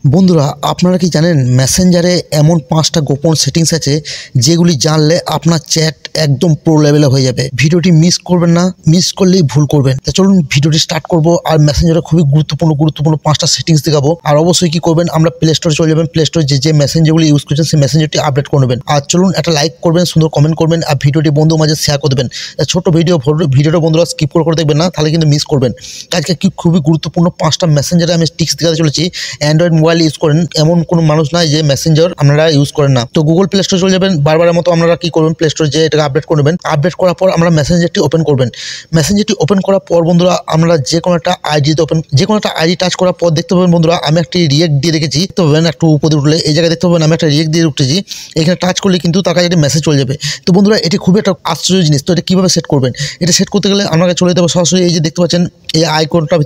বন্ধুরা আপনারা কি জানেন মেসেঞ্জারে এমন 5টা গোপন সেটিংস আছে যেগুলি জানলে আপনার চ্যাট একদম প্রো লেভেলে হয়ে যাবে। ভিডিওটি মিস করবেন না, মিস করলেই ভুল করবেন। তো চলুন ভিডিওটি স্টার্ট করব। আর মেসেঞ্জারে খুবই গুরুত্বপূর্ণ 5টা সেটিংস দেখাবো। আর অবশ্যই কি করবেন, আমরা প্লে স্টোরে চলে যাবেন। প্লে স্টোরে যে মেসেঞ্জারগুলি ইউজ করছেন সেই মেসেঞ্জারটি আপডেট করে নেবেন। আর চলুন একটা লাইক করবেন, সুন্দর কমেন্ট করবেন, আর ভিডিওটি বন্ধুর মাঝে শেয়ার করে দেবেন। ছোট ভিডিওটা বন্ধুরা স্কিপ করে দেখবেন না, তাহলে কিন্তু মিস করবেন। আজকে কি খুবই গুরুত্বপূর্ণ 5টা মেসেঞ্জারে আমি টিক্স দেখাতে চলেছি। অ্যান্ড্রয়েড মোবাইল ইউজ করেন এমন কোনো মানুষ নাই যে মেসেঞ্জার আপনারা ইউজ করেন না। তো গুগল প্লে স্টোরে চলে যাবেন। বারবারের মতো আপনারা কি করবেন, প্লে স্টোরে যে এটাকে আপডেট করবেন। আপডেট করার পর আমরা মেসেঞ্জারটি ওপেন করবেন। মেসেঞ্জারটি ওপেন করার পর বন্ধুরা আমরা যে কোনো একটা আইডি টাচ করার পর দেখতে পাবেন বন্ধুরা আমি একটি রিয়েক্ট দিয়ে রেখেছি। দেখতে পাবেন একটু উপরে উঠলে এই জায়গায় দেখতে পাবেন আমি একটা রিয়েক্ট দিয়ে উঠেছি। এখানে টাচ করলে কিন্তু তার কাছে একটা মেসেজ চলে যাবে। তো বন্ধুরা এটি খুবই একটা আশ্চর্য জিনিস। তো এটা কীভাবে সেট করবেন, এটা সেট করতে গেলে আপনাকে চলে যেতে হবে সরাসরি এই যে দেখতে পাচ্ছেন এই আইকনটার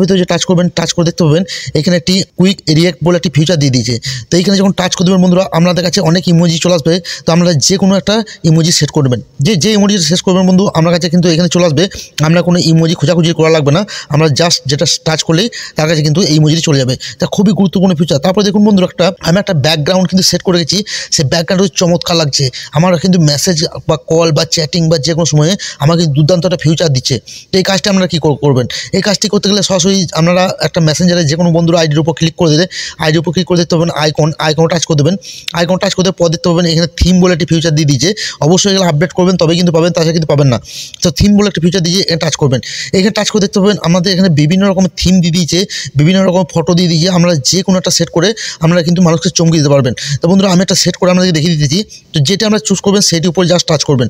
ভিতরে যে টাচ করবেন, টাচ করে দেখতে পাবেন এখানে একটি কুইক রিয়েক্ট বলে একটি ফিচার দিয়ে দিয়েছে। তো এইখানে যখন টাচ করে দেবেন বন্ধুরা আপনাদের কাছে অনেক ইমোজি চলে আসবে। তো আপনারা যে কোনো একটা ইমোজি সেট করে নেবেন। যে ইমোজি সেট করবেন বন্ধু আপনার কাছে কিন্তু এখানে চলে আসবে। আমরা কোনো ইমোজি খোঁজাখুঁজি করা লাগবে না, আমরা জাস্ট যেটা টাচ করলেই তার কাছে কিন্তু এই ইমোজিটি চলে যাবে। তা খুবই গুরুত্বপূর্ণ ফিচার। তারপরে দেখুন বন্ধুরা আমি একটা ব্যাকগ্রাউন্ড কিন্তু সেট করে রেখেছি। সেই ব্যাকগ্রাউন্ড চমৎকার লাগছে। আমার কিন্তু মেসেজ বা কল বা চ্যাটিং বা যে কোনো সময়ে আমাকে দুর্দান্ত একটা ফিউচার দিচ্ছে। তো এই কাজটা আপনারা কী করবেন, এই কাজটি করতে গেলে সরাসরি আপনারা একটা মেসেঞ্জারে যে কোনো বন্ধুর আইডির উপর ক্লিক করে দিলে আইডির উপর ক্লিক করে দেখতে পাবেন আইকন টাচ করে দেবেন। আইকন টাচ করতে পর দেখতে পাবেন এখানে থিম বলে একটি ফিউচার দিয়ে দিয়েছে। অবশ্যই এগুলো আপডেট করবেন তবে কিন্তু পাবেন, তাছাড়া কিন্তু পাবেন না। তো থিম বলে একটা ফিউচার দিয়ে এখানে টাচ করবেন। এখানে টাচ করে দেখতে পাবেন আমাদের এখানে বিভিন্ন রকমের থিম দিয়ে দিয়েছে, বিভিন্ন রকম ফটো দিয়ে দিয়েছে। আমরা যে কোনো একটা সেট করে আমরা কিন্তু মানুষকে চমকে দিতে পারবেন। তো বন্ধুরা আমি একটা সেট করে আপনাদেরকে দেখিয়ে দিতেছি। তো যেটা আমরা চুজ করবেন সেটির উপরে জাস্ট টাচ করবেন।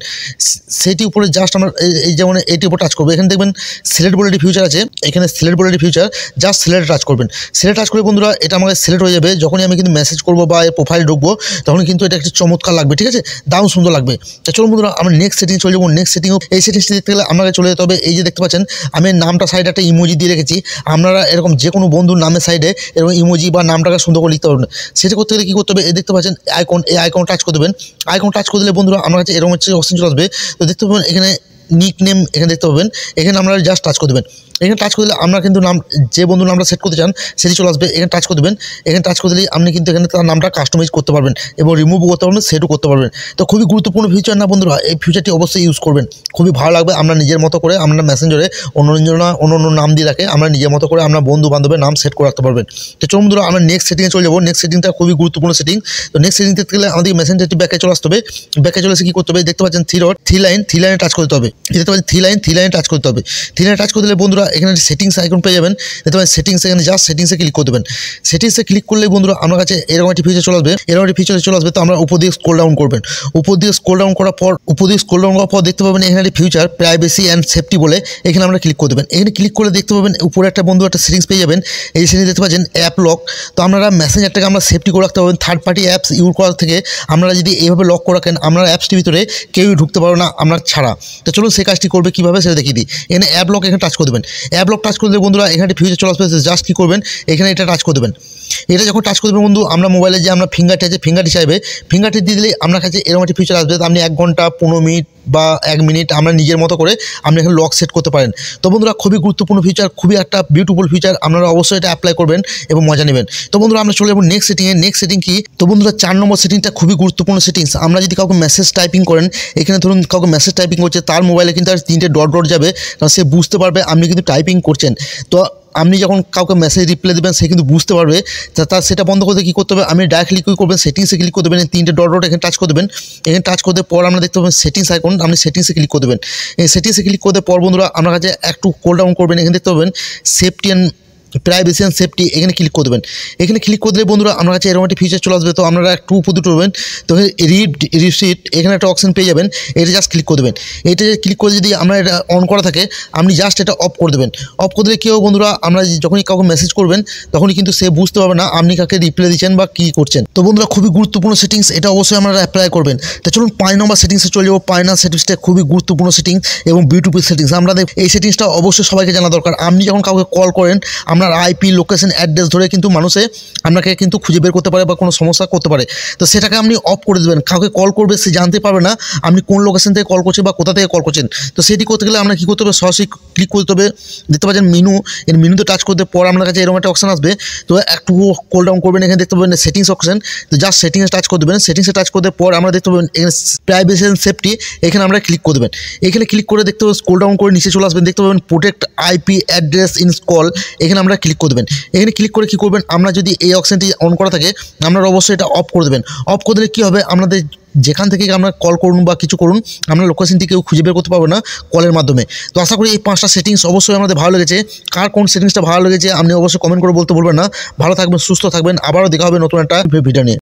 সেটির উপরে জাস্ট আমরা এই যেমন এটির উপর টাচ করবো। এখানে দেখবেন সিলেক্ট বলে একটি ফিউচার আছে। এখানে সিলেক্ট বলে একটি ফিউচার, জাস্ট সিলেক্ট টাচ করবেন। সিলেক্ট টাচ করে বন্ধুরা এটা আমাকে সিলেক্ট হয়ে যাবে। যখনই আমি কিন্তু মেসেজ করবো বা এর প্রোফাইল ঢুকবো তখন কিন্তু এটা একটি চমৎকার লাগবে, ঠিক আছে, দারুণ সুন্দর লাগবে। তো চলুন বন্ধুরা আমরা নেক্সট সেটিং চলে যাবো। নেক্সট সেটিং এই সেটিংসটি দেখতে গেলে আপনাকে চলে যেতে হবে এই যে দেখতে পাচ্ছেন আমি নামটা সাইডে একটা ইমোজি দিয়ে রেখেছি। আপনারা এরকম যে কোনো বন্ধুর নামের সাইডে এরকম ইমোজি বা নামটাকে সুন্দর করে লিখতে পারবেন। সেটা করতে গেলে কী করতে হবে, এই দেখতে পাচ্ছেন এই আইকন টাচ করে দেবেন। আইকন টাচ করে দিলে বন্ধুরা আমার কাছে এরকম হচ্ছে অপশন চলে আসবে। তো দেখতে পাবেন এখানে নিক নেম এখানে দেখতে পাবেন। এখানে আমরা জাস্ট টাচ করে দেবেন। এখানে টাচ করে দিলে আমরা কিন্তু নাম যে বন্ধুর নামটা সেট করতে চান সেটি চলে আসবে। এখানে টাচ করে দেবেন। এখানে টাচ করে দিলেই আপনি কিন্তু এখানে তার নামটা কাস্টমাইজ করতে পারবেন এবং রিমুভও করতে পারবেন, সেটও করতে পারবেন। তো খুবই গুরুত্বপূর্ণ ফিচার না বন্ধুরা, এই ফিচারটি অবশ্যই ইউজ করবেন, খুবই ভালো লাগবে। আমরা নিজের মতো করে আমরা মেসেঞ্জারে অন্য নাম দিয়ে রাখে আমরা নিজের মতো করে আমরা বন্ধু বান্ধবের নাম সেট করে রাখতে পারবেন। তো চলুন বন্ধুরা আমরা নেক্সট সেটিংয়ে চলে যাবো। নেক্সট সেটিংটা খুবই গুরুত্বপূর্ণ সেটিং। তো নেক্সট সেটিং দেখতে গেলে আমাদের মেসেঞ্জারটি ব্যাকে চলে আসতে হবে। ব্যাকে চলে এসে কী করতে হবে, দেখতে পাচ্ছেন থ্রি লাইনে টাচ করতে হবে। দেখতে পাচ্ছেন থ্রি লাইনে টাচ করতে হবে। থ্রি লাইনে টাচ করে দিলে বন্ধুরা এখানে সেটিংস আইকন পেয়ে যাবেন। দেখতে পাবেন সেটিংস, এখানে জাস্ট সেটিংসে ক্লিক করে দেবেন। সেটিংসে ক্লিক করলে বন্ধুরা আমার কাছে এরকম একটি ফিচার চলে আসবে। তো আমরা উপর দিয়ে স্ক্রল ডাউন করবেন। উপর দিয়ে স্ক্রল ডাউন করার পর দেখতে পাবেন এখানে একটি ফিচার প্রাইভেসি অ্যান্ড সেফটি বলে, এখানে আমরা ক্লিক করে দেবেন। এখানে ক্লিক করে দেখতে পাবেন উপরে একটা বন্ধু একটা সেটিংস পেয়ে যাবেন। এই সেটিংস দেখতে পাচ্ছেন অ্যাপ লক। তো আপনারা মেসেঞ্জারটাকে আমরা সেফটি করে রাখতে পারবেন। থার্ড পার্টি অ্যাপস ইউজ করার থেকে আমরা যদি এইভাবে লক করে রাখেন আপনার অ্যাপসটির ভিতরে কেউই ঢুকতে পারবে না আপনার ছাড়া। তো চলুন সেই কাজটি করবে কীভাবে সেটা দেখিয়ে দিই। এখানে অ্যাপ লক এখানে টাচ করে দেবেন। অ্যাপ লক টাচ করে দিলে বন্ধুরা এখানে একটা ফিচার চলে আসবে। জাস্ট কী করবেন, এখানে এটা টাচ করে দেবেন। এটা যখন টাচ করে দেবেন বন্ধু আমরা মোবাইলে যে আমরা ফিঙ্গারটি আছে ফিঙ্গারটি চাইবে, ফিঙ্গারটি দিয়ে দিলে আপনার কাছে এরকম একটি ফিচার আসবে। আপনি 1 ঘন্টা 15 মিনিট বা 1 মিনিট আমরা নিজের মতো করে আপনি এখানে লক সেট করতে পারেন। তো বন্ধুরা খুবই গুরুত্বপূর্ণ ফিচার, খুবই একটা বিউটিফুল ফিচার। আপনারা অবশ্যই এটা অ্যাপ্লাই করবেন এবং মজা নেবেন। তো বন্ধুরা আমরা চলে যাবো নেক্সট সেটিংয়ে। নেক্সট সেটিং কি, তো বন্ধুরা 4 নম্বর সেটিংটা খুবই গুরুত্বপূর্ণ সেটিংস। আমরা যদি কাউকে মেসেজ টাইপিং করেন, এখানে ধরুন কাউকে মেসেজ টাইপিং করছে তার মোবাইলে কিন্তু আর 3টে ডট যাবে, কারণ সে বুঝতে পারবে আপনি কিন্তু টাইপিং করছেন। তো আপনি যখন কাউকে মেসেজ রিপ্লাই দেবেন সে কিন্তু বুঝতে পারবে। তার সেটা বন্ধ করতে কী করতে হবে, আপনি ডাইরেক্টলি কী করবেন, সেটিংসে ক্লিক করে দেবেন। 3টে ডট এখানে টাচ করে দেবেন। এখানে টাচ করতে পর আমরা দেখতে পাবেন সেটিংস আইকন, আপনি সেটিংসে ক্লিক করে দেবেন। এই সেটিংসে ক্লিক করতে পর বন্ধুরা আপনার কাছে একটু স্ক্রল ডাউন করবেন। এখানে দেখতে পাবেন safety and privacy and safety, এখানে ক্লিক করে দেবেন। এখানে ক্লিক করে দিলে বন্ধুরা আপনার কাছে এরকম একটি ফিচার চলে আসবে। তো আপনারা একটু উপর দুটো হবেন। তো রিড রিসিট এখানে একটা অপশন পেয়ে যাবেন। এটা জাস্ট ক্লিক করে দেবেন। এটা ক্লিক করে যদি আমরা এটা অন করা থাকে আপনি জাস্ট এটা অফ করে দেবেন। অফ করে দিলে কী হবে বন্ধুরা, আমরা যখনই কাউকে মেসেজ করবেন তখনই কিন্তু সে বুঝতে পারবে না আপনি কাকে রিপ্লাই দিচ্ছেন বা কী করছেন। তো বন্ধুরা খুবই গুরুত্বপূর্ণ সেটিংস, এটা অবশ্যই আপনারা অ্যাপ্লাই করবেন। তো চলুন 5 নম্বর সেটিংসে চলে যাবো। 5 নম্বর সেটিংসটা খুবই গুরুত্বপূর্ণ সেটিংস এবং বিউটিফুল সেটিংস। আমাদের এই সেটিংসটা অবশ্যই সবাইকে জানা দরকার। আপনি যখন কাউকে কল করেন আমরা আপনার আইপি লোকেশন অ্যাড্রেস ধরে কিন্তু মানুষে আপনাকে কিন্তু খুঁজে বের করতে পারে বা কোনো সমস্যা করতে পারে। তো সেটাকে আপনি অফ করে দেবেন। কাউকে কল করবে সে জানতে পারবে না আপনি কোন লোকেশন থেকে কল করছেন বা কোথা থেকে কল করছেন। তো সেটি করতে গেলে আমরা কী করতে হবে, সরাসরি ক্লিক করতে হবে। দেখতে পাচ্ছেন মেনু, এর মেনুতে টাচ করতে পর আপনার কাছে এরকম একটা অপশন আসবে। তো একটু কল ডাউন করবেন, এখানে দেখতে পাবেন সেটিংস অপশন। তো জাস্ট সেটিংসে টাচ করে দেবেন। সেটিংসে টাচ করতে পর আমরা দেখতে পাবেন এখানে প্রাইভেসি অ্যান্ড সেফটি, এখানে আমরা ক্লিক করে দেবেন। এখানে ক্লিক করে দেখতে পাবেন স্ক্রল ডাউন করে নিচে চলে আসবেন, দেখতে পাবেন protect IP address in call, এখানে আমরা ক্লিক করে দেবেন। এখানে ক্লিক করে কী করবেন, আমরা যদি এই অপশনটি অন করা থাকে আপনারা অবশ্যই এটা অফ করে দেবেন। অফ করে দিলে কী হবে, আপনাদের যেখান থেকে আমরা কল করুন বা কিছু করুন আমরা লোকেশনটি কেউ খুঁজে বের করতে পারবো না কলের মাধ্যমে। তো আশা করি এই 5টা সেটিংস অবশ্যই আমাদের ভালো লেগেছে। কার কোন সেটিংসটা ভালো লেগেছে আপনি অবশ্যই কমেন্ট করে বলতে ভুলবেন না। ভালো থাকবেন, সুস্থ থাকবেন, আবারও দেখা হবে নতুন একটা ভিডিও নিয়ে।